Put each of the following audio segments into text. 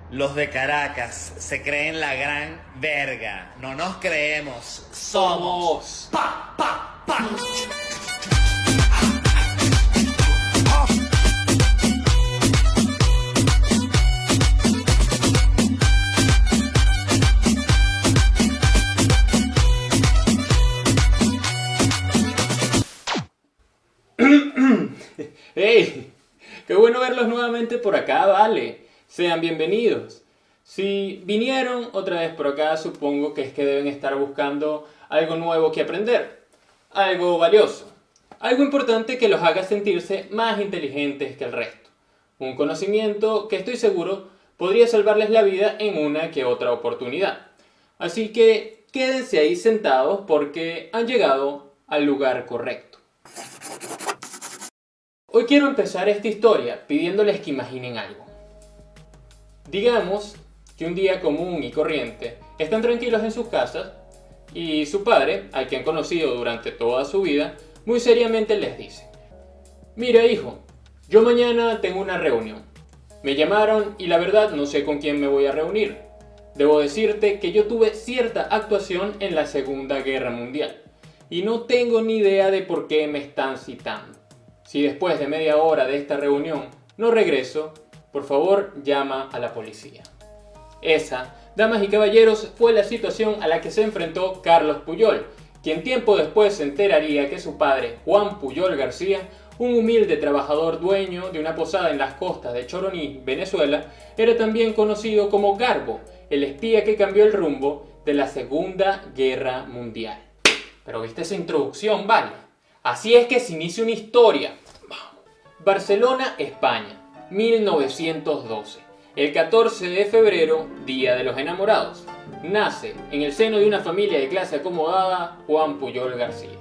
Los de Caracas se creen la gran verga. No nos creemos, somos. Pa, pa, pa. ¡Hey! ¡Qué bueno verlos nuevamente por acá, vale! Sean bienvenidos. Si vinieron otra vez por acá, supongo que es que deben estar buscando algo nuevo que aprender, algo valioso, algo importante que los haga sentirse más inteligentes que el resto. Un conocimiento que estoy seguro podría salvarles la vida en una que otra oportunidad. Así que quédense ahí sentados porque han llegado al lugar correcto. Hoy quiero empezar esta historia pidiéndoles que imaginen algo. Digamos que un día común y corriente están tranquilos en sus casas y su padre, al que han conocido durante toda su vida, muy seriamente les dice: «Mira, hijo, yo mañana tengo una reunión. Me llamaron y la verdad no sé con quién me voy a reunir. Debo decirte que yo tuve cierta actuación en la Segunda Guerra Mundial y no tengo ni idea de por qué me están citando. Si después de media hora de esta reunión no regreso, por favor llama a la policía». Esa, damas y caballeros, fue la situación a la que se enfrentó Carlos Puyol, quien tiempo después se enteraría que su padre, Juan Puyol García, un humilde trabajador dueño de una posada en las costas de Choroní, Venezuela, era también conocido como Garbo, el espía que cambió el rumbo de la Segunda Guerra Mundial. Pero viste esa introducción, ¿vale? Así es que se inicia una historia. Barcelona, España, 1912. El 14 de febrero, Día de los Enamorados. Nace, en el seno de una familia de clase acomodada, Juan Puyol García.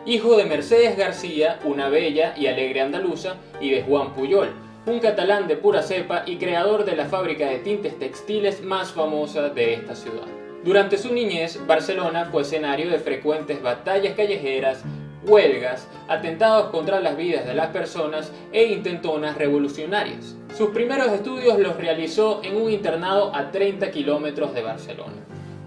Hijo de Mercedes García, una bella y alegre andaluza, y de Juan Puyol, un catalán de pura cepa y creador de la fábrica de tintes textiles más famosa de esta ciudad. Durante su niñez, Barcelona fue escenario de frecuentes batallas callejeras, huelgas, atentados contra las vidas de las personas e intentonas revolucionarias. Sus primeros estudios los realizó en un internado a 30 kilómetros de Barcelona,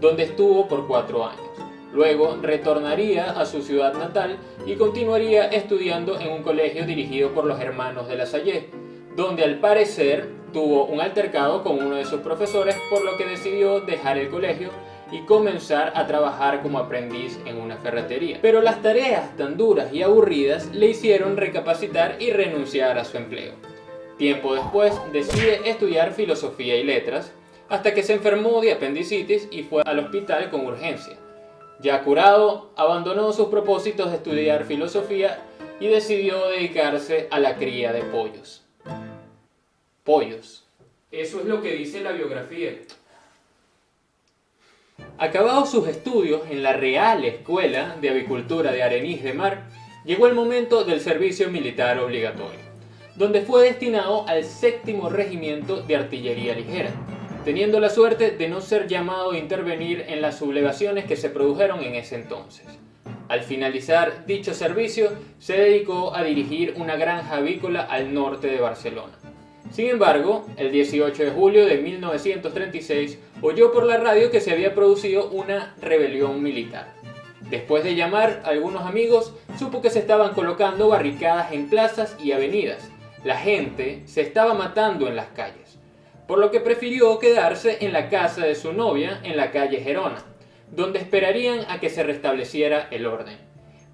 donde estuvo por 4 años. Luego retornaría a su ciudad natal y continuaría estudiando en un colegio dirigido por los hermanos de La Salle, donde al parecer tuvo un altercado con uno de sus profesores, por lo que decidió dejar el colegio y comenzar a trabajar como aprendiz en una ferretería. Pero las tareas tan duras y aburridas le hicieron recapacitar y renunciar a su empleo. Tiempo después decide estudiar filosofía y letras, hasta que se enfermó de apendicitis y fue al hospital con urgencia. Ya curado, abandonó sus propósitos de estudiar filosofía y decidió dedicarse a la cría de pollos. Pollos. Eso es lo que dice la biografía. Acabados sus estudios en la Real Escuela de Avicultura de Arenys de Mar, llegó el momento del servicio militar obligatorio, donde fue destinado al 7º Regimiento de Artillería Ligera, teniendo la suerte de no ser llamado a intervenir en las sublevaciones que se produjeron en ese entonces. Al finalizar dicho servicio, se dedicó a dirigir una granja avícola al norte de Barcelona. Sin embargo, el 18 de julio de 1936 oyó por la radio que se había producido una rebelión militar. Después de llamar a algunos amigos, supo que se estaban colocando barricadas en plazas y avenidas. La gente se estaba matando en las calles, por lo que prefirió quedarse en la casa de su novia en la calle Gerona, donde esperarían a que se restableciera el orden.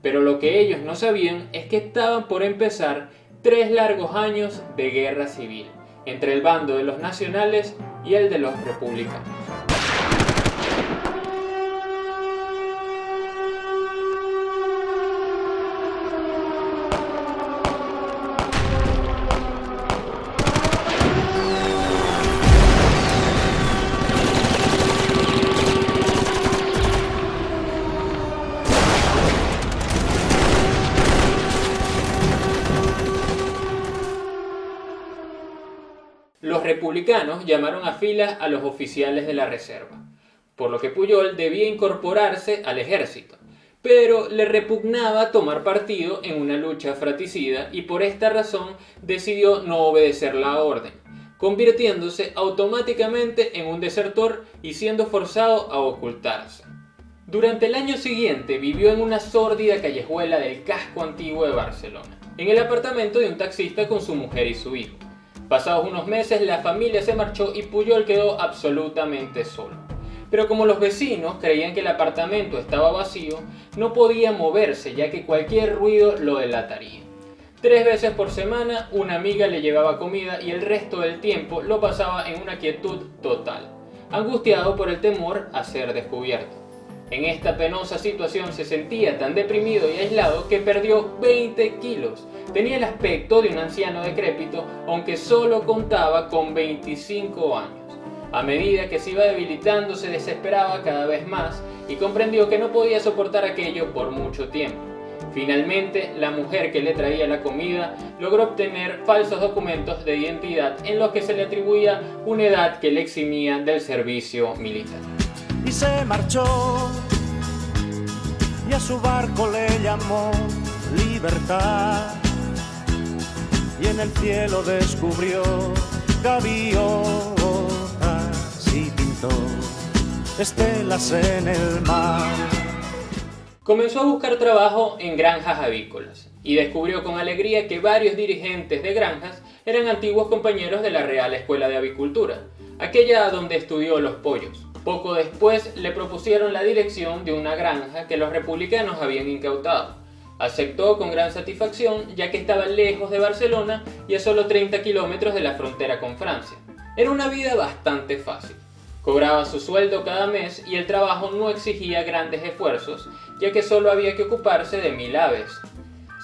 Pero lo que ellos no sabían es que estaban por empezar 3 largos años de guerra civil entre el bando de los nacionales y el de los republicanos. Los republicanos llamaron a filas a los oficiales de la reserva, por lo que Puyol debía incorporarse al ejército, pero le repugnaba tomar partido en una lucha fratricida y por esta razón decidió no obedecer la orden, convirtiéndose automáticamente en un desertor y siendo forzado a ocultarse. Durante el año siguiente vivió en una sórdida callejuela del casco antiguo de Barcelona, en el apartamento de un taxista con su mujer y su hijo. Pasados unos meses la familia se marchó y Pujol quedó absolutamente solo. Pero como los vecinos creían que el apartamento estaba vacío, no podía moverse ya que cualquier ruido lo delataría. 3 veces por semana una amiga le llevaba comida y el resto del tiempo lo pasaba en una quietud total, angustiado por el temor a ser descubierto. En esta penosa situación se sentía tan deprimido y aislado que perdió 20 kilos. Tenía el aspecto de un anciano decrépito, aunque solo contaba con 25 años. A medida que se iba debilitando, se desesperaba cada vez más y comprendió que no podía soportar aquello por mucho tiempo. Finalmente, la mujer que le traía la comida logró obtener falsos documentos de identidad en los que se le atribuía una edad que le eximía del servicio militar. Y se marchó, y a su barco le llamó Libertad, y en el cielo descubrió gaviotas y pintó estelas en el mar. Comenzó a buscar trabajo en granjas avícolas y descubrió con alegría que varios dirigentes de granjas eran antiguos compañeros de la Real Escuela de Avicultura, aquella donde estudió los pollos. Poco después le propusieron la dirección de una granja que los republicanos habían incautado. Aceptó con gran satisfacción ya que estaba lejos de Barcelona y a solo 30 kilómetros de la frontera con Francia. Era una vida bastante fácil. Cobraba su sueldo cada mes y el trabajo no exigía grandes esfuerzos, ya que solo había que ocuparse de 1000 aves.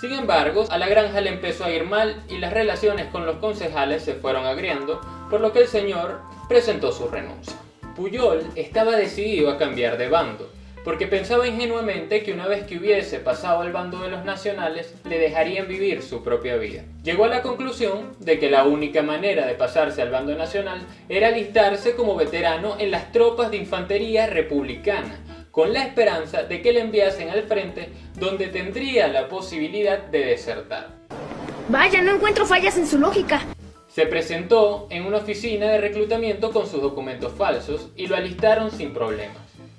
Sin embargo, a la granja le empezó a ir mal y las relaciones con los concejales se fueron agriando, por lo que el señor presentó su renuncia. Pujol estaba decidido a cambiar de bando, porque pensaba ingenuamente que una vez que hubiese pasado al bando de los nacionales, le dejarían vivir su propia vida. Llegó a la conclusión de que la única manera de pasarse al bando nacional era alistarse como veterano en las tropas de infantería republicana, con la esperanza de que le enviasen al frente, donde tendría la posibilidad de desertar. Vaya, no encuentro fallas en su lógica. Se presentó en una oficina de reclutamiento con sus documentos falsos y lo alistaron sin problemas.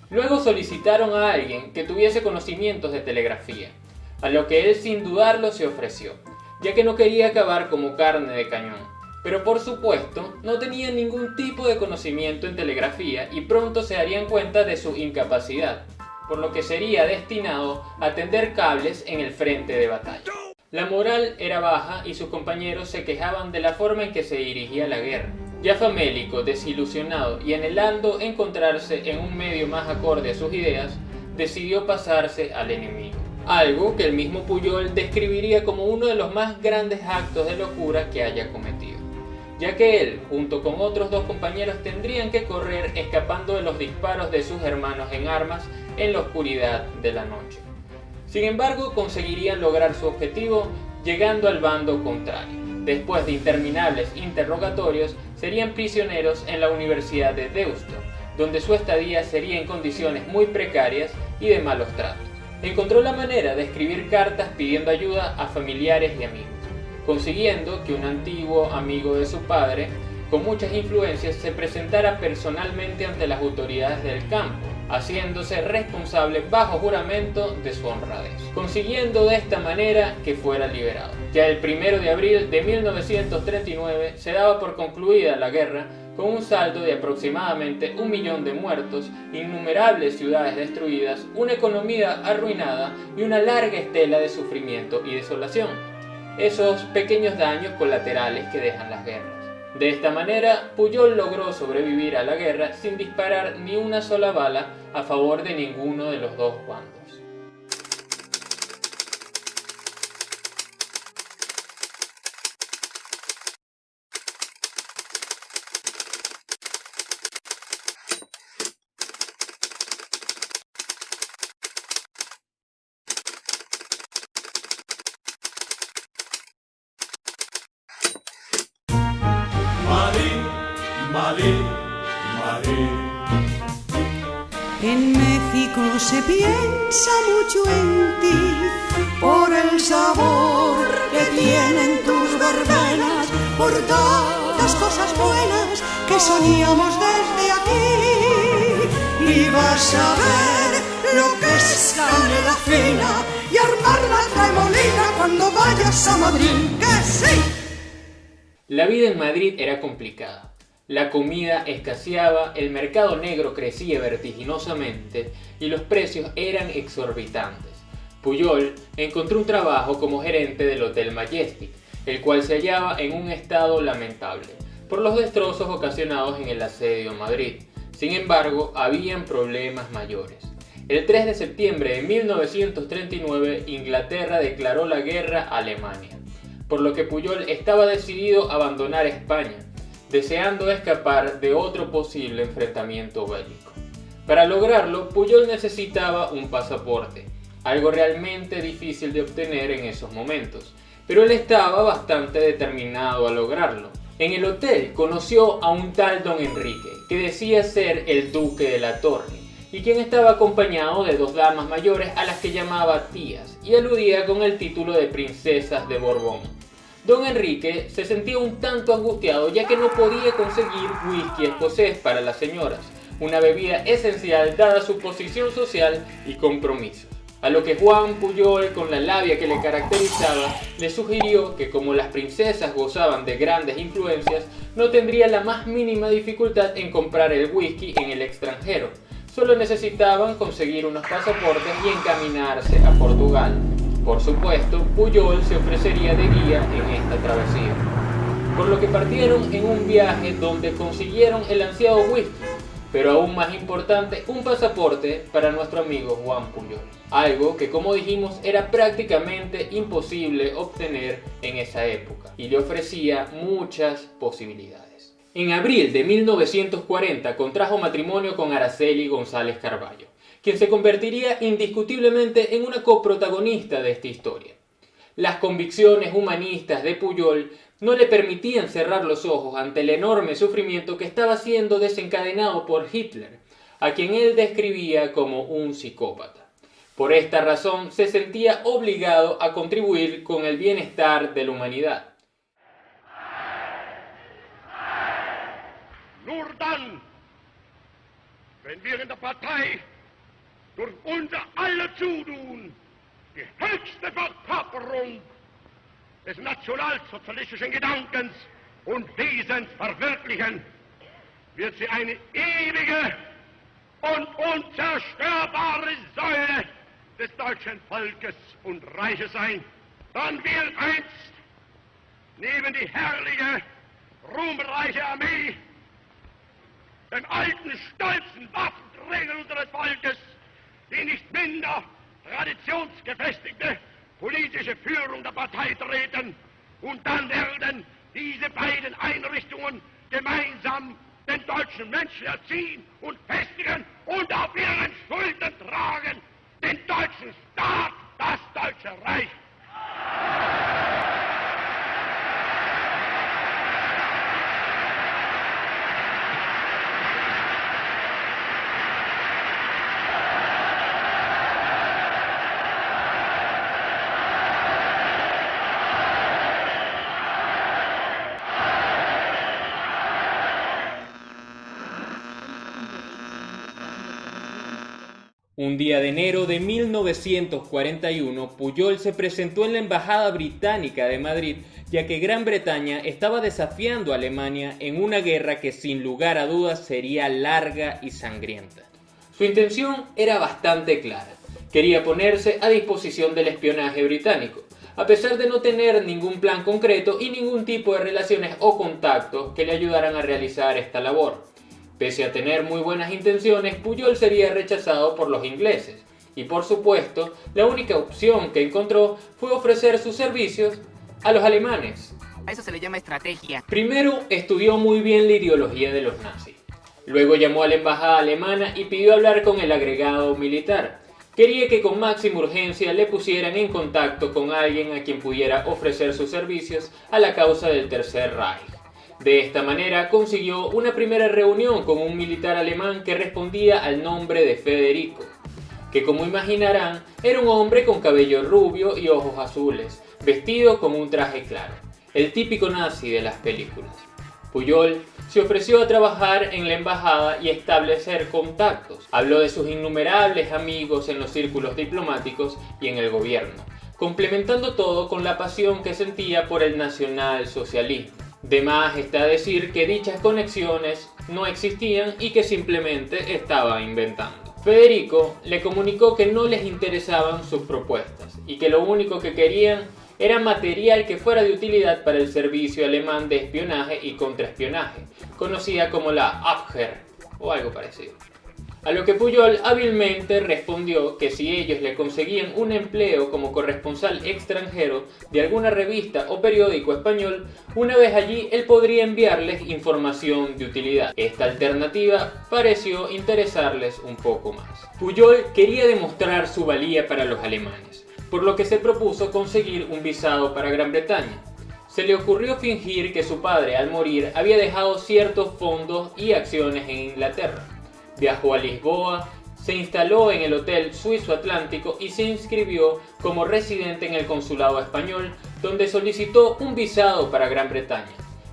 Luego solicitaron a alguien que tuviese conocimientos de telegrafía, a lo que él sin dudarlo se ofreció, ya que no quería acabar como carne de cañón. Pero por supuesto, no tenía ningún tipo de conocimiento en telegrafía y pronto se darían cuenta de su incapacidad, por lo que sería destinado a tender cables en el frente de batalla. La moral era baja y sus compañeros se quejaban de la forma en que se dirigía la guerra. Ya famélico, desilusionado y anhelando encontrarse en un medio más acorde a sus ideas, decidió pasarse al enemigo. Algo que el mismo Pujol describiría como uno de los más grandes actos de locura que haya cometido, ya que él, junto con otros 2 compañeros, tendrían que correr escapando de los disparos de sus hermanos en armas en la oscuridad de la noche. Sin embargo, conseguirían lograr su objetivo llegando al bando contrario. Después de interminables interrogatorios, serían prisioneros en la Universidad de Deusto, donde su estadía sería en condiciones muy precarias y de malos tratos. Encontró la manera de escribir cartas pidiendo ayuda a familiares y amigos, consiguiendo que un antiguo amigo de su padre, con muchas influencias, se presentara personalmente ante las autoridades del campo, haciéndose responsable bajo juramento de su honradez, consiguiendo de esta manera que fuera liberado. Ya el 1 de abril de 1939 se daba por concluida la guerra, con un saldo de aproximadamente 1 millón de muertos, innumerables ciudades destruidas, una economía arruinada y una larga estela de sufrimiento y desolación. Esos pequeños daños colaterales que dejan las guerras. De esta manera, Pujol logró sobrevivir a la guerra sin disparar ni una sola bala a favor de ninguno de los 2 bandos. Madrid, Madrid. En México se piensa mucho en ti, por el sabor que tienen tus verbenas, por todas cosas buenas que soñamos desde aquí. Y vas a ver lo que es canela fina y armar la tremolina cuando vayas a Madrid, que sí. La vida en Madrid era complicada. La comida escaseaba, el mercado negro crecía vertiginosamente y los precios eran exorbitantes. Pujol encontró un trabajo como gerente del Hotel Majestic, el cual se hallaba en un estado lamentable por los destrozos ocasionados en el asedio a Madrid. Sin embargo, habían problemas mayores. El 3 de septiembre de 1939, Inglaterra declaró la guerra a Alemania, por lo que Pujol estaba decidido a abandonar España, deseando escapar de otro posible enfrentamiento bélico. Para lograrlo, Pujol necesitaba un pasaporte, algo realmente difícil de obtener en esos momentos, pero él estaba bastante determinado a lograrlo. En el hotel conoció a un tal Don Enrique, que decía ser el duque de la Torre, y quien estaba acompañado de dos damas mayores a las que llamaba tías, y aludía con el título de princesas de Borbón. Don Enrique se sentía un tanto angustiado ya que no podía conseguir whisky escocés para las señoras, una bebida esencial dada su posición social y compromisos. A lo que Juan Pujol, con la labia que le caracterizaba, le sugirió que como las princesas gozaban de grandes influencias, no tendría la más mínima dificultad en comprar el whisky en el extranjero. Solo necesitaban conseguir unos pasaportes y encaminarse a Portugal. Por supuesto, Pujol se ofrecería de guía en esta travesía. Por lo que partieron en un viaje donde consiguieron el ansiado whisky, pero aún más importante, un pasaporte para nuestro amigo Juan Pujol. Algo que, como dijimos, era prácticamente imposible obtener en esa época y le ofrecía muchas posibilidades. En abril de 1940 contrajo matrimonio con Araceli González Carballo, quien se convertiría indiscutiblemente en una coprotagonista de esta historia. Las convicciones humanistas de Pujol no le permitían cerrar los ojos ante el enorme sufrimiento que estaba siendo desencadenado por Hitler, a quien él describía como un psicópata. Por esta razón se sentía obligado a contribuir con el bienestar de la humanidad. Nur dann, wenn wir in der Partei durch unser aller Zutun die höchste Verkörperung des nationalsozialistischen Gedankens und Wesens verwirklichen, wird sie eine ewige und unzerstörbare Säule des deutschen Volkes und Reiches sein. Dann wird einst neben die herrliche, ruhmreiche Armee, den alten, stolzen Waffenträgern unseres Volkes, die nicht minder traditionsgefestigte politische Führung der Partei treten, und dann werden diese beiden Einrichtungen gemeinsam den deutschen Menschen erziehen und festigen und auf ihren Schultern tragen den deutschen Staat, das Deutsche Reich. Un día de enero de 1941, Pujol se presentó en la Embajada Británica de Madrid, ya que Gran Bretaña estaba desafiando a Alemania en una guerra que sin lugar a dudas sería larga y sangrienta. Su intención era bastante clara. Quería ponerse a disposición del espionaje británico, a pesar de no tener ningún plan concreto y ningún tipo de relaciones o contactos que le ayudaran a realizar esta labor. Pese a tener muy buenas intenciones, Pujol sería rechazado por los ingleses y, por supuesto, la única opción que encontró fue ofrecer sus servicios a los alemanes. A eso se le llama estrategia. Primero estudió muy bien la ideología de los nazis. Luego llamó a la embajada alemana y pidió hablar con el agregado militar. Quería que con máxima urgencia le pusieran en contacto con alguien a quien pudiera ofrecer sus servicios a la causa del Tercer Reich. De esta manera consiguió una primera reunión con un militar alemán que respondía al nombre de Federico, que, como imaginarán, era un hombre con cabello rubio y ojos azules, vestido con un traje claro, el típico nazi de las películas. Pujol se ofreció a trabajar en la embajada y establecer contactos. Habló de sus innumerables amigos en los círculos diplomáticos y en el gobierno, complementando todo con la pasión que sentía por el nacionalsocialismo. De más está decir que dichas conexiones no existían y que simplemente estaba inventando. Federico le comunicó que no les interesaban sus propuestas y que lo único que querían era material que fuera de utilidad para el servicio alemán de espionaje y contraespionaje, conocida como la Abwehr o algo parecido. A lo que Pujol hábilmente respondió que si ellos le conseguían un empleo como corresponsal extranjero de alguna revista o periódico español, una vez allí él podría enviarles información de utilidad. Esta alternativa pareció interesarles un poco más. Pujol quería demostrar su valía para los alemanes, por lo que se propuso conseguir un visado para Gran Bretaña. Se le ocurrió fingir que su padre al morir había dejado ciertos fondos y acciones en Inglaterra. Viajó a Lisboa, se instaló en el Hotel Suizo Atlántico y se inscribió como residente en el consulado español, donde solicitó un visado para Gran Bretaña.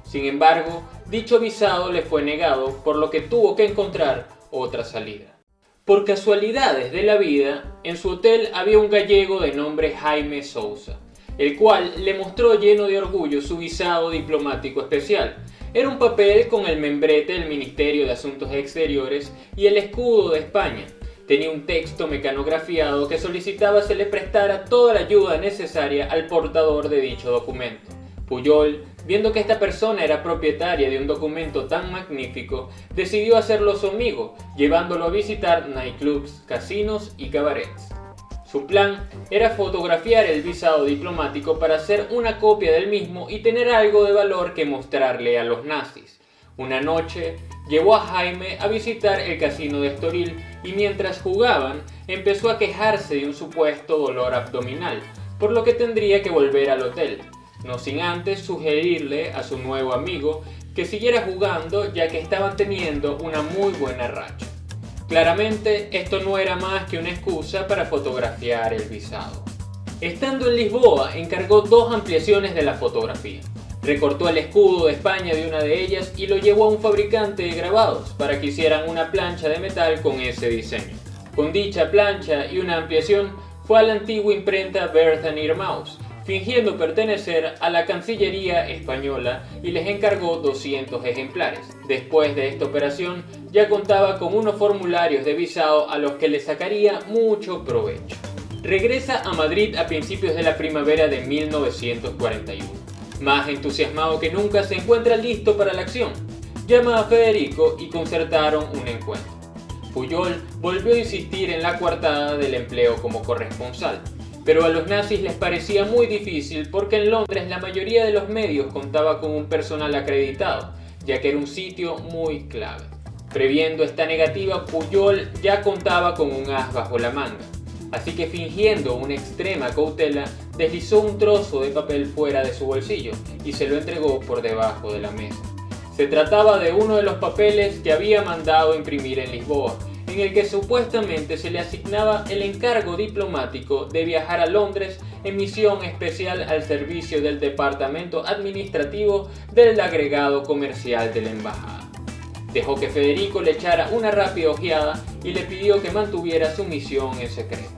Sin embargo, dicho visado le fue negado, por lo que tuvo que encontrar otra salida. Por casualidades de la vida, en su hotel había un gallego de nombre Jaime Sousa, el cual le mostró lleno de orgullo su visado diplomático especial. Era un papel con el membrete del Ministerio de Asuntos Exteriores y el escudo de España. Tenía un texto mecanografiado que solicitaba se le prestara toda la ayuda necesaria al portador de dicho documento. Pujol, viendo que esta persona era propietaria de un documento tan magnífico, decidió hacerlo su amigo, llevándolo a visitar nightclubs, casinos y cabarets. Su plan era fotografiar el visado diplomático para hacer una copia del mismo y tener algo de valor que mostrarle a los nazis. Una noche llevó a Jaime a visitar el casino de Estoril y mientras jugaban empezó a quejarse de un supuesto dolor abdominal, por lo que tendría que volver al hotel, no sin antes sugerirle a su nuevo amigo que siguiera jugando ya que estaban teniendo una muy buena racha. Claramente, esto no era más que una excusa para fotografiar el visado. Estando en Lisboa, encargó 2 ampliaciones de la fotografía. Recortó el escudo de España de una de ellas y lo llevó a un fabricante de grabados para que hicieran una plancha de metal con ese diseño. Con dicha plancha y una ampliación, fue a la antigua imprenta Berth & Irmaus, fingiendo pertenecer a la Cancillería española y les encargó 200 ejemplares. Después de esta operación, ya contaba con unos formularios de visado a los que le sacaría mucho provecho. Regresa a Madrid a principios de la primavera de 1941. Más entusiasmado que nunca, se encuentra listo para la acción. Llama a Federico y concertaron un encuentro. Pujol volvió a insistir en la coartada del empleo como corresponsal, pero a los nazis les parecía muy difícil porque en Londres la mayoría de los medios contaba con un personal acreditado, ya que era un sitio muy clave. Previendo esta negativa, Pujol ya contaba con un as bajo la manga, así que fingiendo una extrema cautela, deslizó un trozo de papel fuera de su bolsillo y se lo entregó por debajo de la mesa. Se trataba de uno de los papeles que había mandado imprimir en Lisboa, en el que supuestamente se le asignaba el encargo diplomático de viajar a Londres en misión especial al servicio del departamento administrativo del agregado comercial de la embajada. Dejó que Federico le echara una rápida ojeada y le pidió que mantuviera su misión en secreto.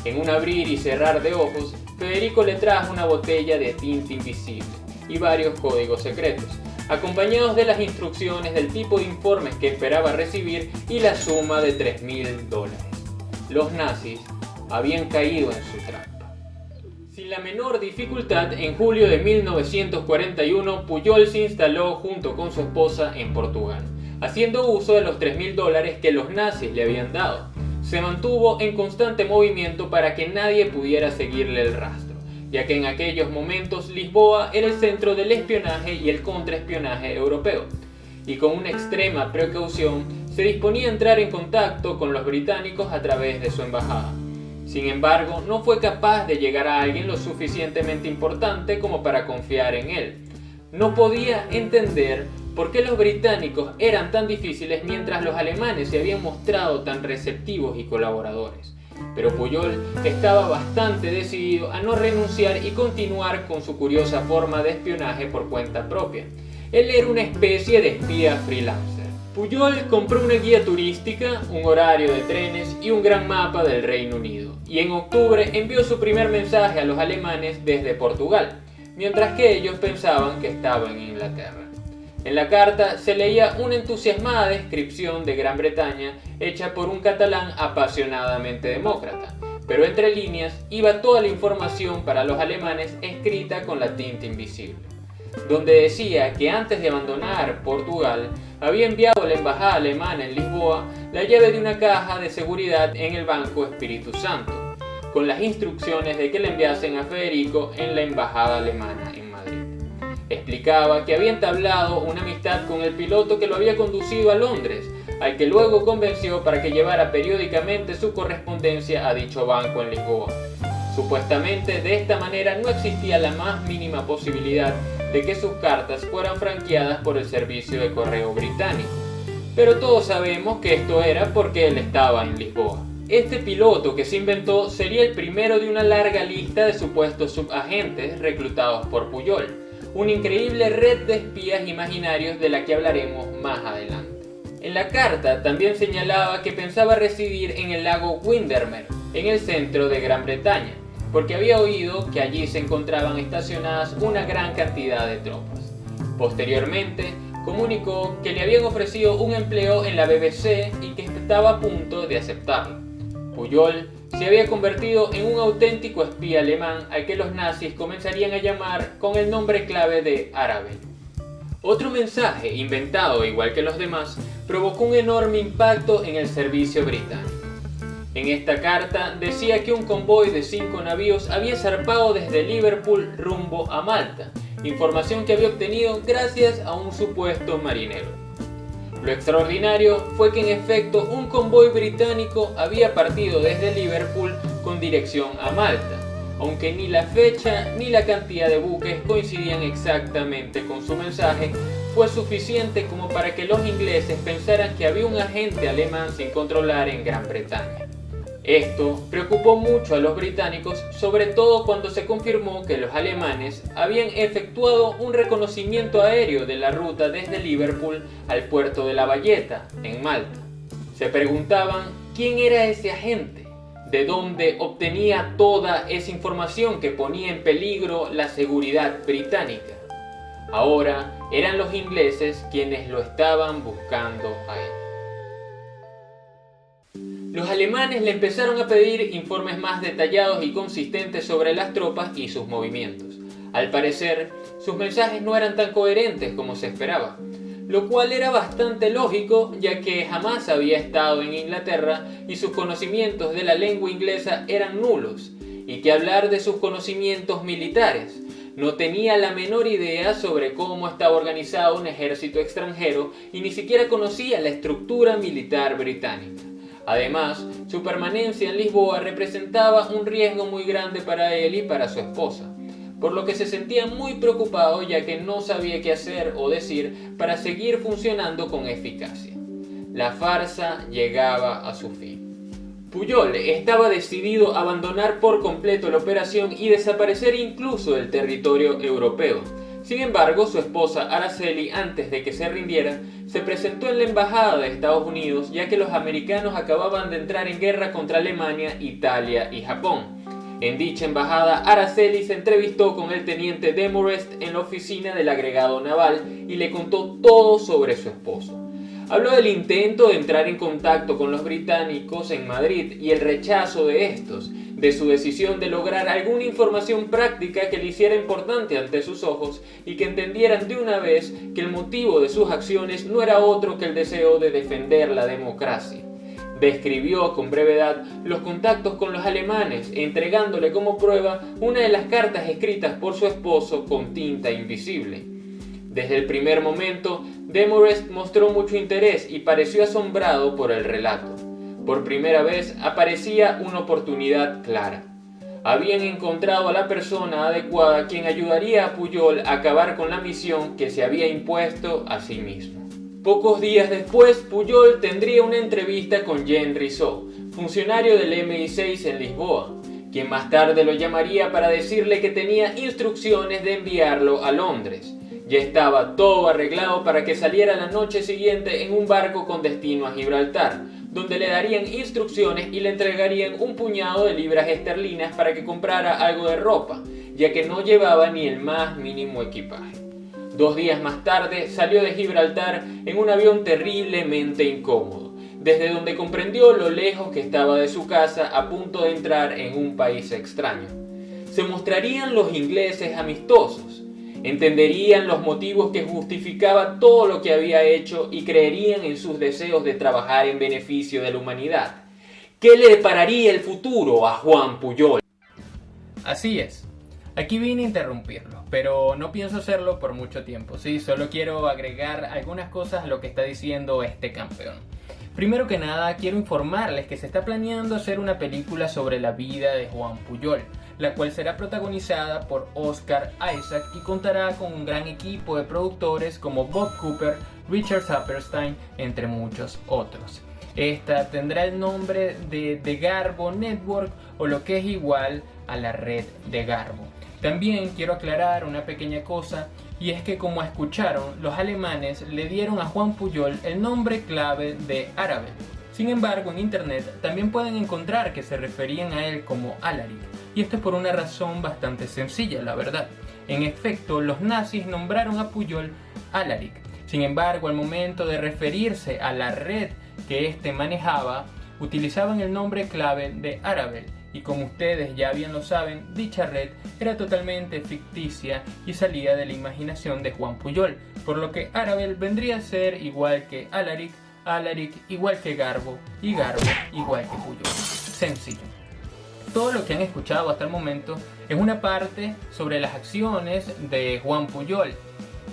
En un abrir y cerrar de ojos, Federico le trajo una botella de tinta invisible y varios códigos secretos, acompañados de las instrucciones del tipo de informes que esperaba recibir y la suma de $3.000. Los nazis habían caído en su trampa. Sin la menor dificultad, en julio de 1941, Pujol se instaló junto con su esposa en Portugal, haciendo uso de los $3.000 que los nazis le habían dado. Se mantuvo en constante movimiento para que nadie pudiera seguirle el rastro, ya que en aquellos momentos Lisboa era el centro del espionaje y el contraespionaje europeo, y con una extrema precaución se disponía a entrar en contacto con los británicos a través de su embajada. Sin embargo, no fue capaz de llegar a alguien lo suficientemente importante como para confiar en él. No podía entender por qué los británicos eran tan difíciles mientras los alemanes se habían mostrado tan receptivos y colaboradores. Pero Pujol estaba bastante decidido a no renunciar y continuar con su curiosa forma de espionaje por cuenta propia. Él era una especie de espía freelancer. Pujol compró una guía turística, un horario de trenes y un gran mapa del Reino Unido, y en octubre envió su primer mensaje a los alemanes desde Portugal, mientras que ellos pensaban que estaba en Inglaterra. En la carta se leía una entusiasmada descripción de Gran Bretaña hecha por un catalán apasionadamente demócrata, pero entre líneas iba toda la información para los alemanes escrita con la tinta invisible, donde decía que antes de abandonar Portugal había enviado a la embajada alemana en Lisboa la llave de una caja de seguridad en el Banco Espíritu Santo, con las instrucciones de que le enviasen a Federico en la embajada alemana en Madrid. Explicaba que había entablado una amistad con el piloto que lo había conducido a Londres, al que luego convenció para que llevara periódicamente su correspondencia a dicho banco en Lisboa. Supuestamente, de esta manera no existía la más mínima posibilidad de que sus cartas fueran franqueadas por el servicio de correo británico. Pero todos sabemos que esto era porque él estaba en Lisboa. Este piloto que se inventó sería el primero de una larga lista de supuestos subagentes reclutados por Pujol, una increíble red de espías imaginarios de la que hablaremos más adelante. En la carta también señalaba que pensaba residir en el lago Windermere, en el centro de Gran Bretaña, porque había oído que allí se encontraban estacionadas una gran cantidad de tropas. Posteriormente, comunicó que le habían ofrecido un empleo en la BBC y que estaba a punto de aceptarlo. Pujol se había convertido en un auténtico espía alemán al que los nazis comenzarían a llamar con el nombre clave de Árabe. Otro mensaje, inventado igual que los demás, provocó un enorme impacto en el servicio británico. En esta carta decía que un convoy de 5 navíos había zarpado desde Liverpool rumbo a Malta, información que había obtenido gracias a un supuesto marinero. Lo extraordinario fue que en efecto un convoy británico había partido desde Liverpool con dirección a Malta, aunque ni la fecha ni la cantidad de buques coincidían exactamente con su mensaje. Fue suficiente como para que los ingleses pensaran que había un agente alemán sin controlar en Gran Bretaña. Esto preocupó mucho a los británicos, sobre todo cuando se confirmó que los alemanes habían efectuado un reconocimiento aéreo de la ruta desde Liverpool al puerto de La Valletta, en Malta. Se preguntaban quién era ese agente, de dónde obtenía toda esa información que ponía en peligro la seguridad británica. Ahora eran los ingleses quienes lo estaban buscando a él. Los alemanes le empezaron a pedir informes más detallados y consistentes sobre las tropas y sus movimientos. Al parecer, sus mensajes no eran tan coherentes como se esperaba, lo cual era bastante lógico, ya que jamás había estado en Inglaterra y sus conocimientos de la lengua inglesa eran nulos, y que hablar de sus conocimientos militares. No tenía la menor idea sobre cómo estaba organizado un ejército extranjero y ni siquiera conocía la estructura militar británica. Además, su permanencia en Lisboa representaba un riesgo muy grande para él y para su esposa, por lo que se sentía muy preocupado ya que no sabía qué hacer o decir para seguir funcionando con eficacia. La farsa llegaba a su fin. Pujol estaba decidido a abandonar por completo la operación y desaparecer incluso del territorio europeo. Sin embargo, su esposa Araceli, antes de que se rindiera, se presentó en la embajada de Estados Unidos, ya que los americanos acababan de entrar en guerra contra Alemania, Italia y Japón. En dicha embajada, Araceli se entrevistó con el teniente Demarest en la oficina del agregado naval y le contó todo sobre su esposo. Habló del intento de entrar en contacto con los británicos en Madrid y el rechazo de estos, de su decisión de lograr alguna información práctica que le hiciera importante ante sus ojos y que entendieran de una vez que el motivo de sus acciones no era otro que el deseo de defender la democracia. Describió con brevedad los contactos con los alemanes, entregándole como prueba una de las cartas escritas por su esposo con tinta invisible. Desde el primer momento, Demarest mostró mucho interés y pareció asombrado por el relato. Por primera vez aparecía una oportunidad clara. Habían encontrado a la persona adecuada quien ayudaría a Pujol a acabar con la misión que se había impuesto a sí mismo. Pocos días después, Pujol tendría una entrevista con Jean Risso, funcionario del MI6 en Lisboa, quien más tarde lo llamaría para decirle que tenía instrucciones de enviarlo a Londres. Ya estaba todo arreglado para que saliera la noche siguiente en un barco con destino a Gibraltar, donde le darían instrucciones y le entregarían un puñado de libras esterlinas para que comprara algo de ropa, ya que no llevaba ni el más mínimo equipaje. 2 días más tarde salió de Gibraltar en un avión terriblemente incómodo, desde donde comprendió lo lejos que estaba de su casa, a punto de entrar en un país extraño. Se mostrarían los ingleses amistosos, entenderían los motivos que justificaba todo lo que había hecho y creerían en sus deseos de trabajar en beneficio de la humanidad. ¿Qué le depararía el futuro a Juan Pujol? Así es. Aquí vine a interrumpirlo, pero no pienso hacerlo por mucho tiempo. Sí, solo quiero agregar algunas cosas a lo que está diciendo este campeón. Primero que nada, quiero informarles que se está planeando hacer una película sobre la vida de Juan Pujol, la cual será protagonizada por Oscar Isaac y contará con un gran equipo de productores como Bob Cooper, Richard Saperstein, entre muchos otros. Esta tendrá el nombre de The Garbo Network, o lo que es igual a la red de Garbo. También quiero aclarar una pequeña cosa, y es que, como escucharon, los alemanes le dieron a Juan Pujol el nombre clave de Arabel. Sin embargo, en internet también pueden encontrar que se referían a él como Alaric, y esto es por una razón bastante sencilla, la verdad. En efecto, los nazis nombraron a Pujol Alaric. Sin embargo, al momento de referirse a la red que éste manejaba, utilizaban el nombre clave de Arabel, y como ustedes ya bien lo saben, dicha red era totalmente ficticia y salía de la imaginación de Juan Pujol, por lo que Arabel vendría a ser igual que Alaric, Alaric igual que Garbo y Garbo igual que Pujol. Sencillo. Todo lo que han escuchado hasta el momento es una parte sobre las acciones de Juan Pujol.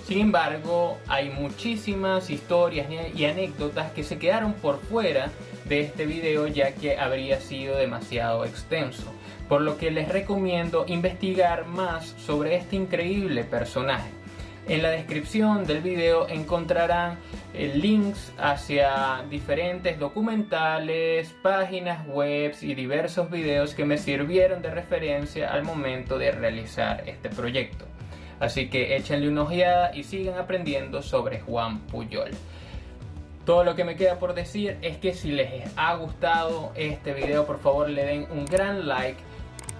Sin embargo, hay muchísimas historias y anécdotas que se quedaron por fuera de este video, ya que habría sido demasiado extenso, por lo que les recomiendo investigar más sobre este increíble personaje. En la descripción del video encontrarán links hacia diferentes documentales, páginas web y diversos videos que me sirvieron de referencia al momento de realizar este proyecto. Así que échenle una ojeada y sigan aprendiendo sobre Juan Pujol. Todo lo que me queda por decir es que si les ha gustado este video, por favor le den un gran like,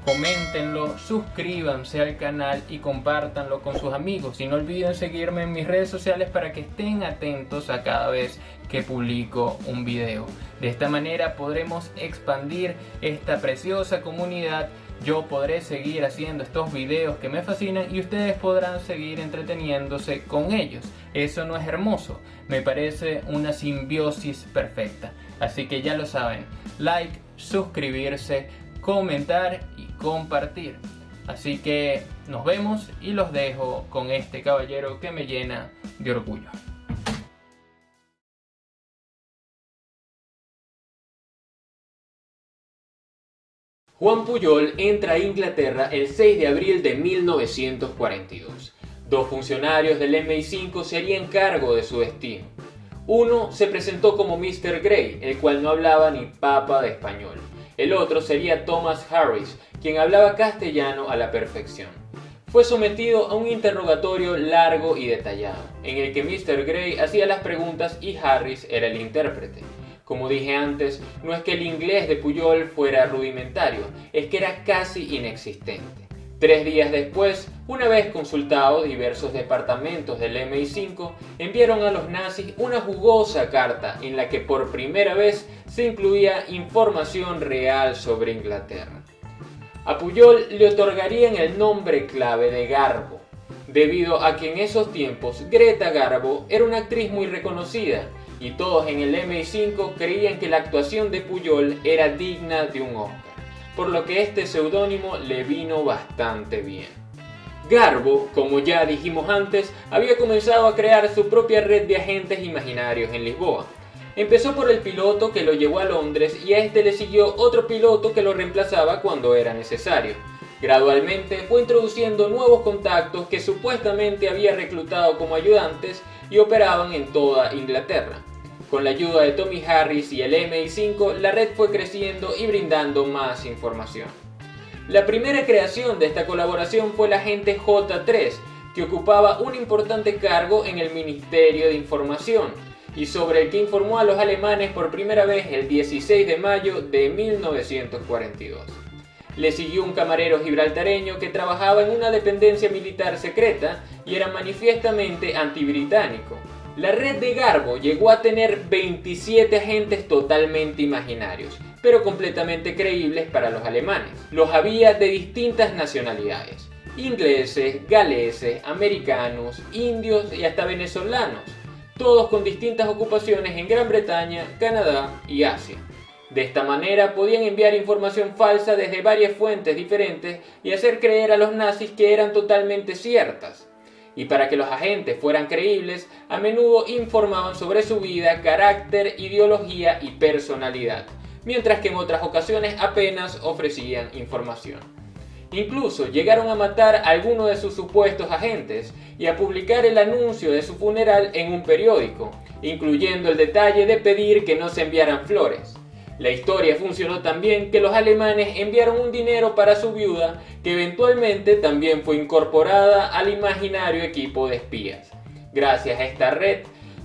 coméntenlo, suscríbanse al canal y compártanlo con sus amigos. Y no olviden seguirme en mis redes sociales para que estén atentos a cada vez que publico un video. De esta manera podremos expandir esta preciosa comunidad. Yo podré seguir haciendo estos videos que me fascinan y ustedes podrán seguir entreteniéndose con ellos. Eso no es hermoso, me parece una simbiosis perfecta. Así que ya lo saben, like, suscribirse, comentar y compartir. Así que nos vemos y los dejo con este caballero que me llena de orgullo. Juan Pujol entra a Inglaterra el 6 de abril de 1942. 2 funcionarios del MI5 se harían cargo de su destino. Uno se presentó como Mr. Grey, el cual no hablaba ni papa de español. El otro sería Thomas Harris, quien hablaba castellano a la perfección. Fue sometido a un interrogatorio largo y detallado, en el que Mr. Grey hacía las preguntas y Harris era el intérprete. Como dije antes, no es que el inglés de Pujol fuera rudimentario, es que era casi inexistente. 3 días después, una vez consultados diversos departamentos del MI5, enviaron a los nazis una jugosa carta en la que por primera vez se incluía información real sobre Inglaterra. A Pujol le otorgarían el nombre clave de Garbo, debido a que en esos tiempos Greta Garbo era una actriz muy reconocida, y todos en el MI5 creían que la actuación de Pujol era digna de un Oscar, por lo que este seudónimo le vino bastante bien. Garbo, como ya dijimos antes, había comenzado a crear su propia red de agentes imaginarios en Lisboa. Empezó por el piloto que lo llevó a Londres y a este le siguió otro piloto que lo reemplazaba cuando era necesario. Gradualmente fue introduciendo nuevos contactos que supuestamente había reclutado como ayudantes y operaban en toda Inglaterra. Con la ayuda de Tommy Harris y el MI5, la red fue creciendo y brindando más información. La primera creación de esta colaboración fue el agente J3, que ocupaba un importante cargo en el Ministerio de Información y sobre el que informó a los alemanes por primera vez el 16 de mayo de 1942. Le siguió un camarero gibraltareño que trabajaba en una dependencia militar secreta y era manifiestamente antibritánico. La red de Garbo llegó a tener 27 agentes totalmente imaginarios, pero completamente creíbles para los alemanes. Los había de distintas nacionalidades: ingleses, galeses, americanos, indios y hasta venezolanos, todos con distintas ocupaciones en Gran Bretaña, Canadá y Asia. De esta manera podían enviar información falsa desde varias fuentes diferentes y hacer creer a los nazis que eran totalmente ciertas. Y para que los agentes fueran creíbles, a menudo informaban sobre su vida, carácter, ideología y personalidad, mientras que en otras ocasiones apenas ofrecían información. Incluso llegaron a matar a alguno de sus supuestos agentes y a publicar el anuncio de su funeral en un periódico, incluyendo el detalle de pedir que no se enviaran flores. La historia funcionó tan bien que los alemanes enviaron un dinero para su viuda, que eventualmente también fue incorporada al imaginario equipo de espías. Gracias a esta red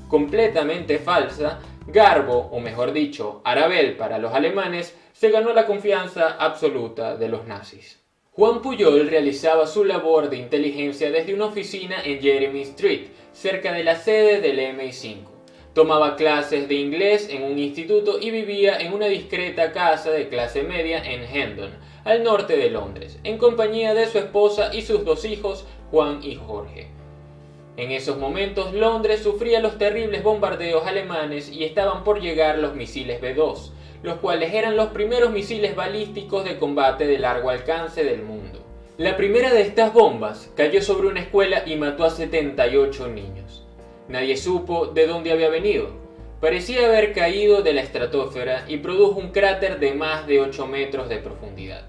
completamente falsa, Garbo, o mejor dicho, Arabel para los alemanes, se ganó la confianza absoluta de los nazis. Juan Pujol realizaba su labor de inteligencia desde una oficina en Jeremy Street, cerca de la sede del MI5. Tomaba clases de inglés en un instituto y vivía en una discreta casa de clase media en Hendon, al norte de Londres, en compañía de su esposa y sus dos hijos, Juan y Jorge. En esos momentos, Londres sufría los terribles bombardeos alemanes y estaban por llegar los misiles B-2, los cuales eran los primeros misiles balísticos de combate de largo alcance del mundo. La primera de estas bombas cayó sobre una escuela y mató a 78 niños. Nadie supo de dónde había venido. Parecía haber caído de la estratosfera y produjo un cráter de más de 8 metros de profundidad.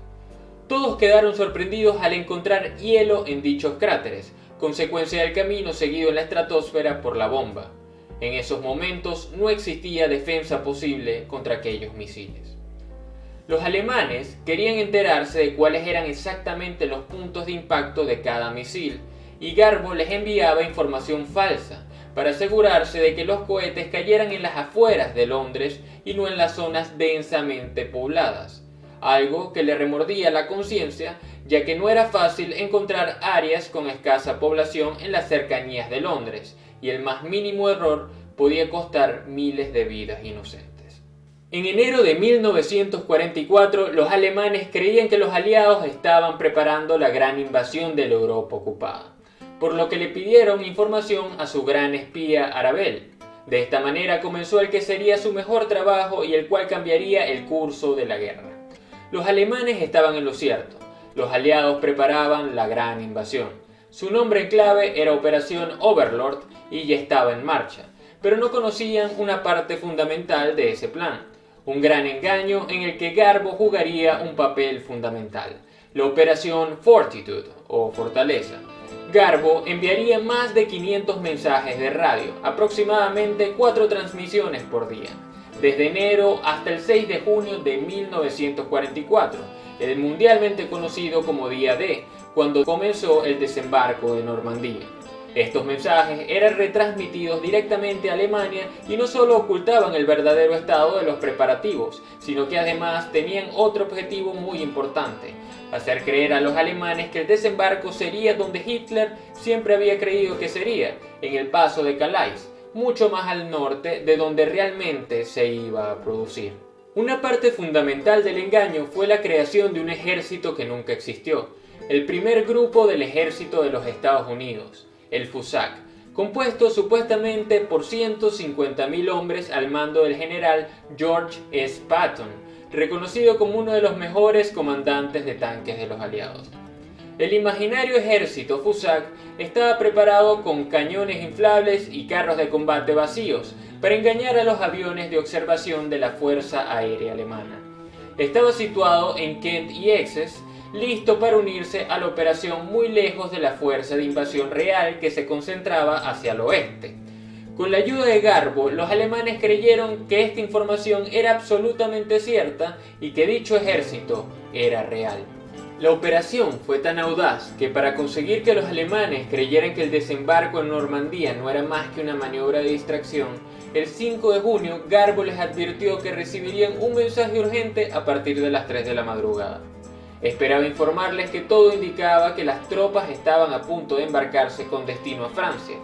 Todos quedaron sorprendidos al encontrar hielo en dichos cráteres, consecuencia del camino seguido en la estratosfera por la bomba. En esos momentos no existía defensa posible contra aquellos misiles. Los alemanes querían enterarse de cuáles eran exactamente los puntos de impacto de cada misil, y Garbo les enviaba información falsa, para asegurarse de que los cohetes cayeran en las afueras de Londres y no en las zonas densamente pobladas, algo que le remordía la conciencia, ya que no era fácil encontrar áreas con escasa población en las cercanías de Londres, y el más mínimo error podía costar miles de vidas inocentes. En enero de 1944, los alemanes creían que los aliados estaban preparando la gran invasión de la Europa ocupada, por lo que le pidieron información a su gran espía Arabel. De esta manera comenzó el que sería su mejor trabajo y el cual cambiaría el curso de la guerra. Los alemanes estaban en lo cierto. Los aliados preparaban la gran invasión. Su nombre en clave era Operación Overlord y ya estaba en marcha, pero no conocían una parte fundamental de ese plan, un gran engaño en el que Garbo jugaría un papel fundamental, la Operación Fortitude o Fortaleza. Garbo enviaría más de 500 mensajes de radio, aproximadamente 4 transmisiones por día, desde enero hasta el 6 de junio de 1944, el mundialmente conocido como Día D, cuando comenzó el desembarco de Normandía. Estos mensajes eran retransmitidos directamente a Alemania y no solo ocultaban el verdadero estado de los preparativos, sino que además tenían otro objetivo muy importante: hacer creer a los alemanes que el desembarco sería donde Hitler siempre había creído que sería, en el paso de Calais, mucho más al norte de donde realmente se iba a producir. Una parte fundamental del engaño fue la creación de un ejército que nunca existió, el primer grupo del ejército de los Estados Unidos, el FUSAC, compuesto supuestamente por 150.000 hombres al mando del general George S. Patton, reconocido como uno de los mejores comandantes de tanques de los aliados. El imaginario ejército FUSAC estaba preparado con cañones inflables y carros de combate vacíos para engañar a los aviones de observación de la Fuerza Aérea Alemana. Estaba situado en Kent y Essex, listo para unirse a la operación muy lejos de la fuerza de invasión real que se concentraba hacia el oeste. Con la ayuda de Garbo, los alemanes creyeron que esta información era absolutamente cierta y que dicho ejército era real. La operación fue tan audaz que para conseguir que los alemanes creyeran que el desembarco en Normandía no era más que una maniobra de distracción, el 5 de junio Garbo les advirtió que recibirían un mensaje urgente a partir de las 3 de la madrugada. Esperaba informarles que todo indicaba que las tropas estaban a punto de embarcarse con destino a Francia,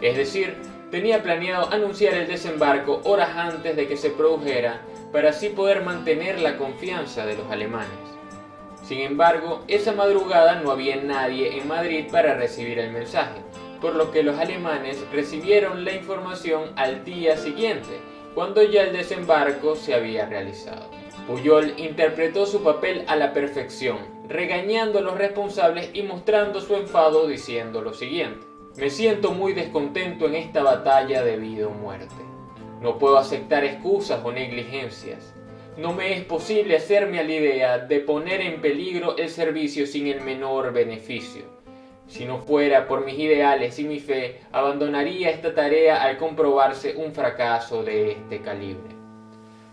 es decir, tenía planeado anunciar el desembarco horas antes de que se produjera para así poder mantener la confianza de los alemanes. Sin embargo, esa madrugada no había nadie en Madrid para recibir el mensaje, por lo que los alemanes recibieron la información al día siguiente, cuando ya el desembarco se había realizado. Pujol interpretó su papel a la perfección, regañando a los responsables y mostrando su enfado diciendo lo siguiente: me siento muy descontento en esta batalla de vida o muerte. No puedo aceptar excusas o negligencias. No me es posible hacerme a la idea de poner en peligro el servicio sin el menor beneficio. Si no fuera por mis ideales y mi fe, abandonaría esta tarea al comprobarse un fracaso de este calibre.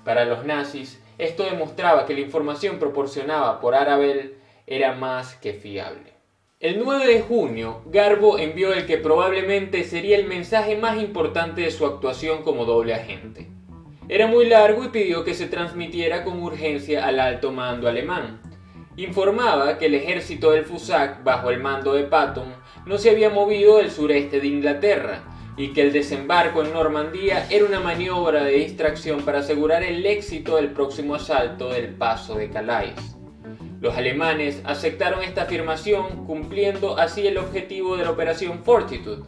Para los nazis, esto demostraba que la información proporcionada por Arabel era más que fiable. El 9 de junio, Garbo envió el que probablemente sería el mensaje más importante de su actuación como doble agente. Era muy largo y pidió que se transmitiera con urgencia al alto mando alemán. Informaba que el ejército del Fusak, bajo el mando de Patton, no se había movido del sureste de Inglaterra y que el desembarco en Normandía era una maniobra de distracción para asegurar el éxito del próximo asalto del paso de Calais. Los alemanes aceptaron esta afirmación, cumpliendo así el objetivo de la Operación Fortitude.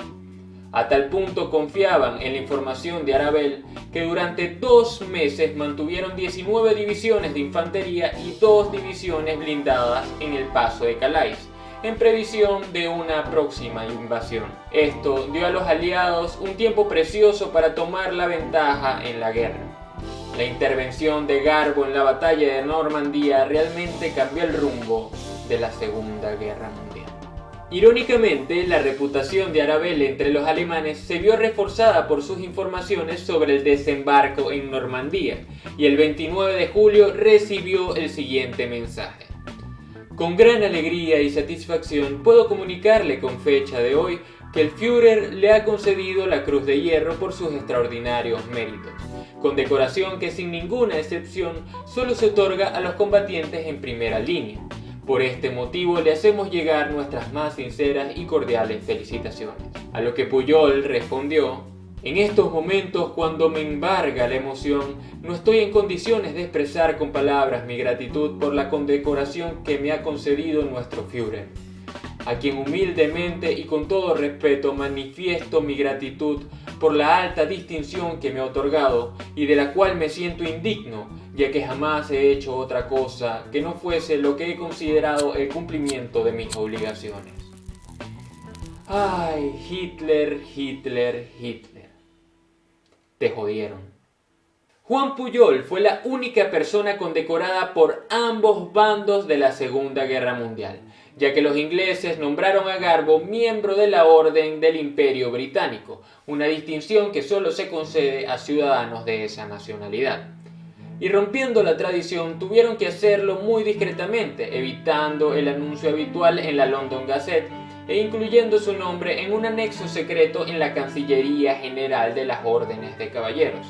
A tal punto confiaban en la información de Arabel que durante 2 meses mantuvieron 19 divisiones de infantería y 2 divisiones blindadas en el paso de Calais, en previsión de una próxima invasión. Esto dio a los aliados un tiempo precioso para tomar la ventaja en la guerra. La intervención de Garbo en la batalla de Normandía realmente cambió el rumbo de la Segunda Guerra Mundial. Irónicamente, la reputación de Arabel entre los alemanes se vio reforzada por sus informaciones sobre el desembarco en Normandía, y el 29 de julio recibió el siguiente mensaje: con gran alegría y satisfacción puedo comunicarle con fecha de hoy que el Führer le ha concedido la Cruz de Hierro por sus extraordinarios méritos, condecoración que sin ninguna excepción solo se otorga a los combatientes en primera línea. Por este motivo le hacemos llegar nuestras más sinceras y cordiales felicitaciones. A lo que Pujol respondió: en estos momentos, cuando me embarga la emoción, no estoy en condiciones de expresar con palabras mi gratitud por la condecoración que me ha concedido nuestro Führer, a quien humildemente y con todo respeto manifiesto mi gratitud por la alta distinción que me ha otorgado y de la cual me siento indigno, ya que jamás he hecho otra cosa que no fuese lo que he considerado el cumplimiento de mis obligaciones. ¡Ay, Hitler, Hitler, Hitler! Te jodieron. Juan Pujol fue la única persona condecorada por ambos bandos de la Segunda Guerra Mundial, ya que los ingleses nombraron a Garbo miembro de la Orden del Imperio Británico, una distinción que solo se concede a ciudadanos de esa nacionalidad. Y rompiendo la tradición, tuvieron que hacerlo muy discretamente, evitando el anuncio habitual en la London Gazette e incluyendo su nombre en un anexo secreto en la Cancillería General de las Órdenes de Caballeros.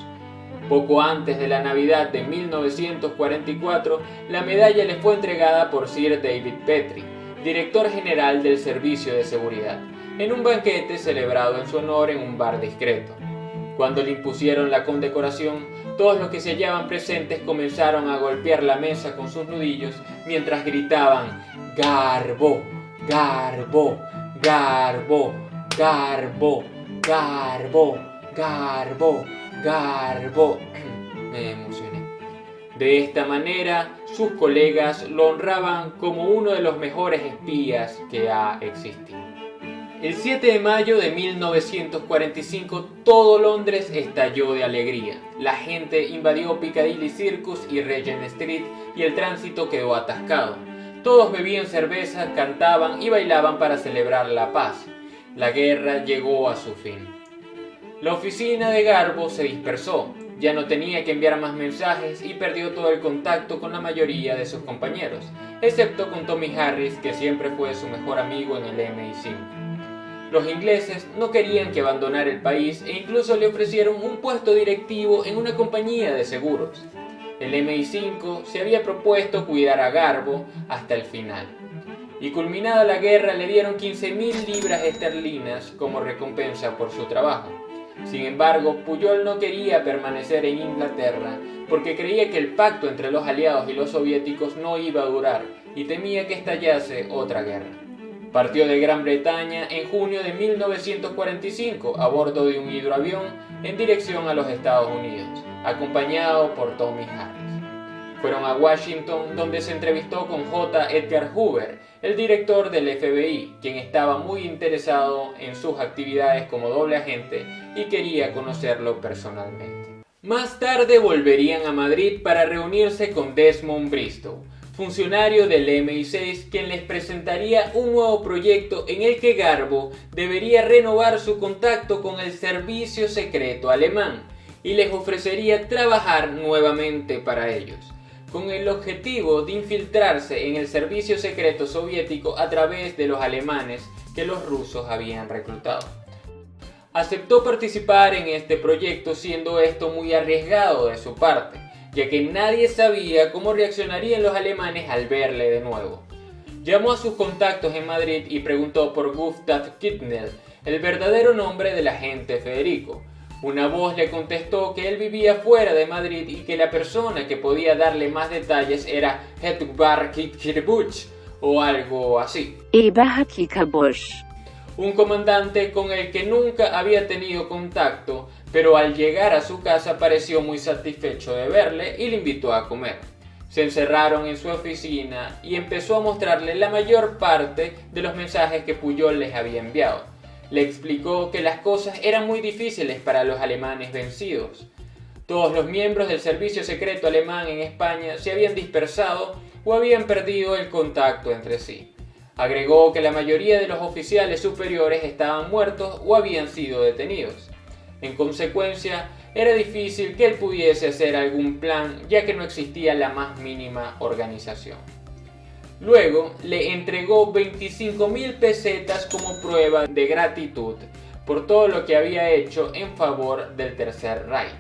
Poco antes de la Navidad de 1944, la medalla le fue entregada por Sir David Petrie, director general del Servicio de Seguridad, en un banquete celebrado en su honor en un bar discreto. Cuando le impusieron la condecoración, todos los que se hallaban presentes comenzaron a golpear la mesa con sus nudillos mientras gritaban: ¡Garbo! ¡Garbo! ¡Garbo! ¡Garbo! ¡Garbo! ¡Garbo! ¡Garbo! Me emocioné. De esta manera, sus colegas lo honraban como uno de los mejores espías que ha existido. El 7 de mayo de 1945, todo Londres estalló de alegría. La gente invadió Piccadilly Circus y Regent Street y el tránsito quedó atascado. Todos bebían cerveza, cantaban y bailaban para celebrar la paz. La guerra llegó a su fin. La oficina de Garbo se dispersó. ya no tenía que enviar más mensajes y perdió todo el contacto con la mayoría de sus compañeros, excepto con Tommy Harris, que siempre fue su mejor amigo en el MI5. Los ingleses no querían que abandonara el país e incluso le ofrecieron un puesto directivo en una compañía de seguros. El MI5 se había propuesto cuidar a Garbo hasta el final. Y culminada la guerra le dieron 15.000 libras esterlinas como recompensa por su trabajo. Sin embargo, Pujol no quería permanecer en Inglaterra porque creía que el pacto entre los aliados y los soviéticos no iba a durar y temía que estallase otra guerra. Partió de Gran Bretaña en junio de 1945 a bordo de un hidroavión en dirección a los Estados Unidos, acompañado por Tommy Harris. Fueron a Washington, donde se entrevistó con J. Edgar Hoover, el director del FBI, quien estaba muy interesado en sus actividades como doble agente y quería conocerlo personalmente. Más tarde volverían a Madrid para reunirse con Desmond Bristow, funcionario del MI6, quien les presentaría un nuevo proyecto en el que Garbo debería renovar su contacto con el servicio secreto alemán y les ofrecería trabajar nuevamente para ellos, con el objetivo de infiltrarse en el servicio secreto soviético a través de los alemanes que los rusos habían reclutado. Aceptó participar en este proyecto, siendo esto muy arriesgado de su parte, ya que nadie sabía cómo reaccionarían los alemanes al verle de nuevo. Llamó a sus contactos en Madrid y preguntó por Gustav Kittner, el verdadero nombre del agente Federico. Una voz le contestó que él vivía fuera de Madrid y que la persona que podía darle más detalles era Edvard Kirbuch o algo así. Un comandante con el que nunca había tenido contacto, pero al llegar a su casa pareció muy satisfecho de verle y le invitó a comer. Se encerraron en su oficina y empezó a mostrarle la mayor parte de los mensajes que Pujol les había enviado. Le explicó que las cosas eran muy difíciles para los alemanes vencidos. Todos los miembros del servicio secreto alemán en España se habían dispersado o habían perdido el contacto entre sí. Agregó que la mayoría de los oficiales superiores estaban muertos o habían sido detenidos. En consecuencia, era difícil que él pudiese hacer algún plan, ya que no existía la más mínima organización. Luego le entregó 25.000 pesetas como prueba de gratitud por todo lo que había hecho en favor del Tercer Reich.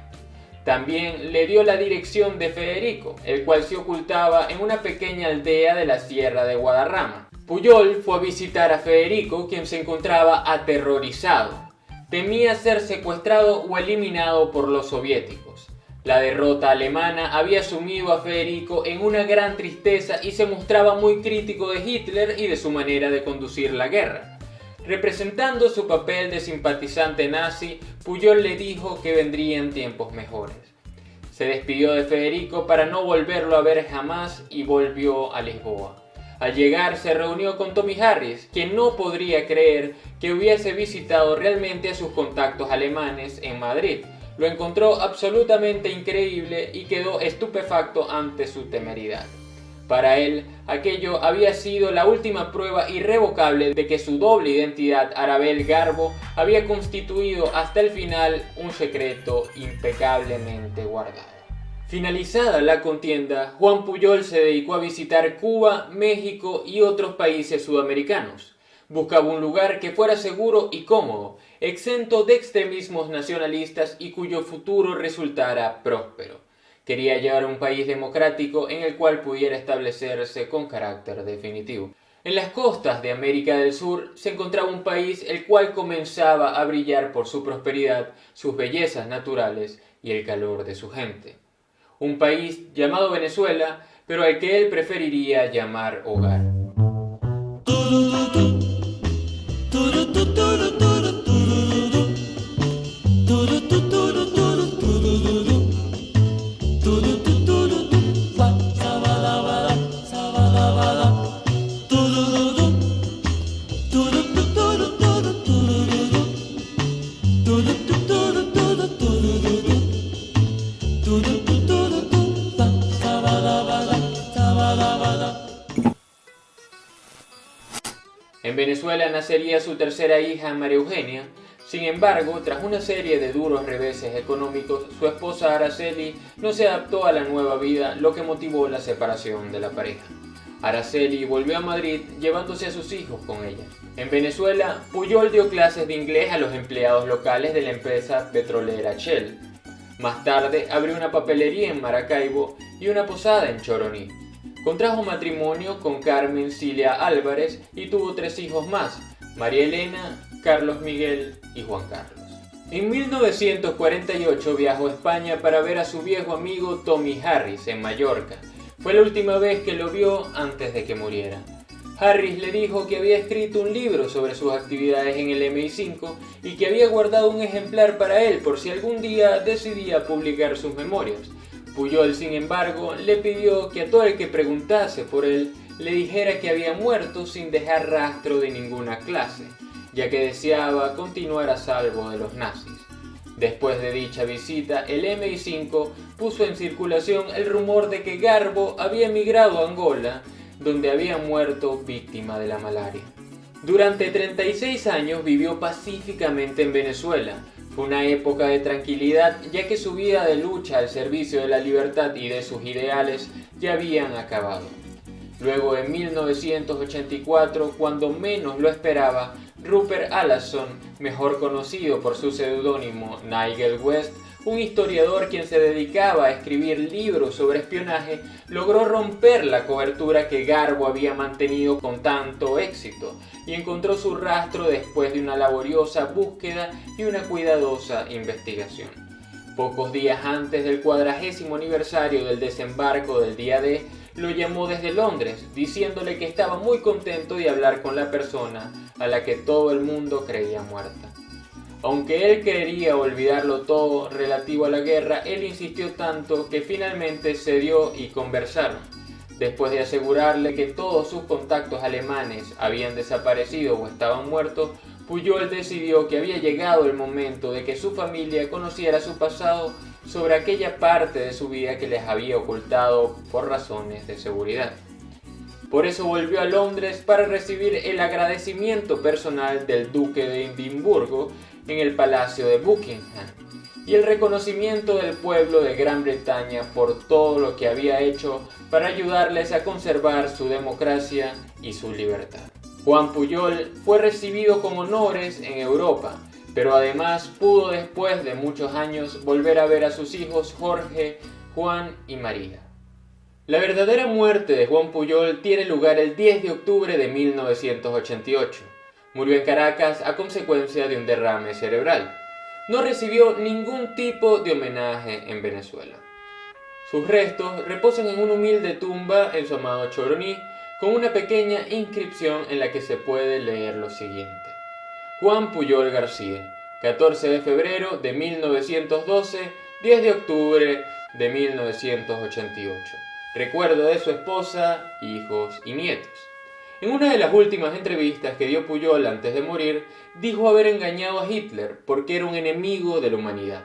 También le dio la dirección de Federico, el cual se ocultaba en una pequeña aldea de la Sierra de Guadarrama. Pujol fue a visitar a Federico, quien se encontraba aterrorizado. Temía ser secuestrado o eliminado por los soviéticos. La derrota alemana había sumido a Federico en una gran tristeza y se mostraba muy crítico de Hitler y de su manera de conducir la guerra. Representando su papel de simpatizante nazi, Pujol le dijo que vendrían tiempos mejores. Se despidió de Federico para no volverlo a ver jamás y volvió a Lisboa. Al llegar se reunió con Tommy Harris, quien no podría creer que hubiese visitado realmente a sus contactos alemanes en Madrid. Lo encontró absolutamente increíble y quedó estupefacto ante su temeridad. Para él, aquello había sido la última prueba irrevocable de que su doble identidad, Arabel Garbo, había constituido hasta el final un secreto impecablemente guardado. Finalizada la contienda, Juan Pujol se dedicó a visitar Cuba, México y otros países sudamericanos. Buscaba un lugar que fuera seguro y cómodo, exento de extremismos nacionalistas y cuyo futuro resultara próspero. Quería llevar un país democrático en el cual pudiera establecerse con carácter definitivo. En las costas de América del Sur se encontraba un país el cual comenzaba a brillar por su prosperidad, sus bellezas naturales y el calor de su gente. Un país llamado Venezuela, pero al que él preferiría llamar hogar. En Venezuela nacería su tercera hija, María Eugenia. Sin embargo, tras una serie de duros reveses económicos, su esposa Araceli no se adaptó a la nueva vida, lo que motivó la separación de la pareja. Araceli volvió a Madrid llevándose a sus hijos con ella. En Venezuela, Pujol dio clases de inglés a los empleados locales de la empresa petrolera Shell. Más tarde abrió una papelería en Maracaibo y una posada en Choroní. Contrajo matrimonio con Carmen Cilia Álvarez y tuvo 3 hijos más, María Elena, Carlos Miguel y Juan Carlos. En 1948 viajó a España para ver a su viejo amigo Tommy Harris en Mallorca. Fue la última vez que lo vio antes de que muriera. Harris le dijo que había escrito un libro sobre sus actividades en el MI5 y que había guardado un ejemplar para él por si algún día decidía publicar sus memorias. Pujol, sin embargo, le pidió que a todo el que preguntase por él le dijera que había muerto sin dejar rastro de ninguna clase, ya que deseaba continuar a salvo de los nazis. Después de dicha visita, el MI5 puso en circulación el rumor de que Garbo había emigrado a Angola, donde había muerto víctima de la malaria. Durante 36 años vivió pacíficamente en Venezuela. Fue una época de tranquilidad, ya que su vida de lucha al servicio de la libertad y de sus ideales ya habían acabado. Luego, en 1984, cuando menos lo esperaba, Rupert Allison, mejor conocido por su seudónimo Nigel West, un historiador quien se dedicaba a escribir libros sobre espionaje, logró romper la cobertura que Garbo había mantenido con tanto éxito y encontró su rastro después de una laboriosa búsqueda y una cuidadosa investigación. Pocos días antes del 40º aniversario del desembarco del día D, lo llamó desde Londres, diciéndole que estaba muy contento de hablar con la persona a la que todo el mundo creía muerta. Aunque él quería olvidarlo todo relativo a la guerra, él insistió tanto que finalmente cedió y conversaron. Después de asegurarle que todos sus contactos alemanes habían desaparecido o estaban muertos, Pujol decidió que había llegado el momento de que su familia conociera su pasado sobre aquella parte de su vida que les había ocultado por razones de seguridad. Por eso volvió a Londres para recibir el agradecimiento personal del duque de Edimburgo en el Palacio de Buckingham y el reconocimiento del pueblo de Gran Bretaña por todo lo que había hecho para ayudarles a conservar su democracia y su libertad. Juan Pujol fue recibido con honores en Europa, pero además pudo después de muchos años volver a ver a sus hijos Jorge, Juan y María. La verdadera muerte de Juan Pujol tiene lugar el 10 de octubre de 1988. Murió en Caracas a consecuencia de un derrame cerebral. No recibió ningún tipo de homenaje en Venezuela. Sus restos reposan en una humilde tumba en su amado Choroní, con una pequeña inscripción en la que se puede leer lo siguiente: Juan Pujol García, 14 de febrero de 1912, 10 de octubre de 1988. Recuerdo de su esposa, hijos y nietos. En una de las últimas entrevistas que dio Pujol antes de morir, dijo haber engañado a Hitler porque era un enemigo de la humanidad.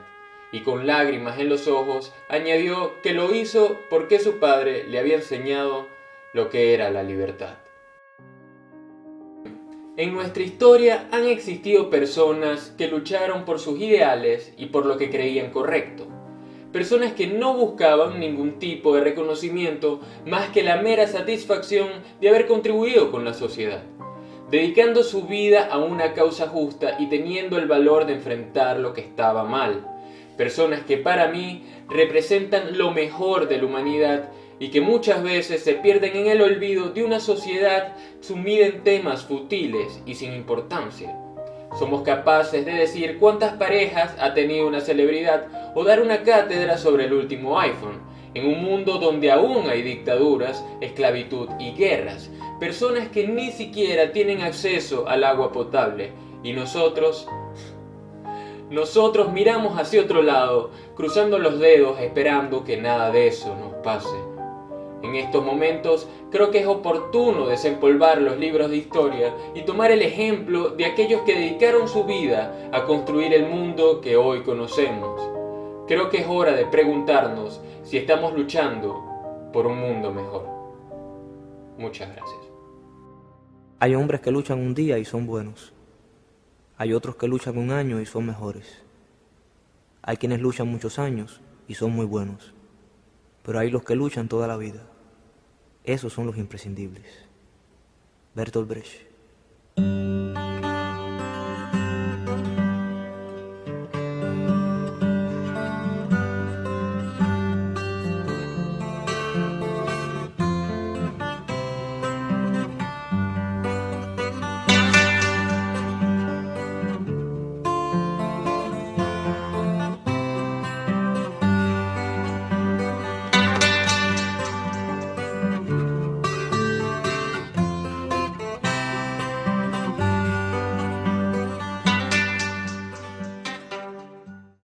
Y con lágrimas en los ojos, añadió que lo hizo porque su padre le había enseñado lo que era la libertad. En nuestra historia han existido personas que lucharon por sus ideales y por lo que creían correcto. Personas que no buscaban ningún tipo de reconocimiento más que la mera satisfacción de haber contribuido con la sociedad, dedicando su vida a una causa justa y teniendo el valor de enfrentar lo que estaba mal. Personas que para mí representan lo mejor de la humanidad y que muchas veces se pierden en el olvido de una sociedad sumida en temas futiles y sin importancia. Somos capaces de decir cuántas parejas ha tenido una celebridad o dar una cátedra sobre el último iPhone, en un mundo donde aún hay dictaduras, esclavitud y guerras, personas que ni siquiera tienen acceso al agua potable, y nosotros miramos hacia otro lado, cruzando los dedos esperando que nada de eso nos pase. En estos momentos creo que es oportuno desempolvar los libros de historia y tomar el ejemplo de aquellos que dedicaron su vida a construir el mundo que hoy conocemos. Creo que es hora de preguntarnos si estamos luchando por un mundo mejor. Muchas gracias. Hay hombres que luchan un día y son buenos. Hay otros que luchan un año y son mejores. Hay quienes luchan muchos años y son muy buenos. Pero hay los que luchan toda la vida. Esos son los imprescindibles. Bertolt Brecht.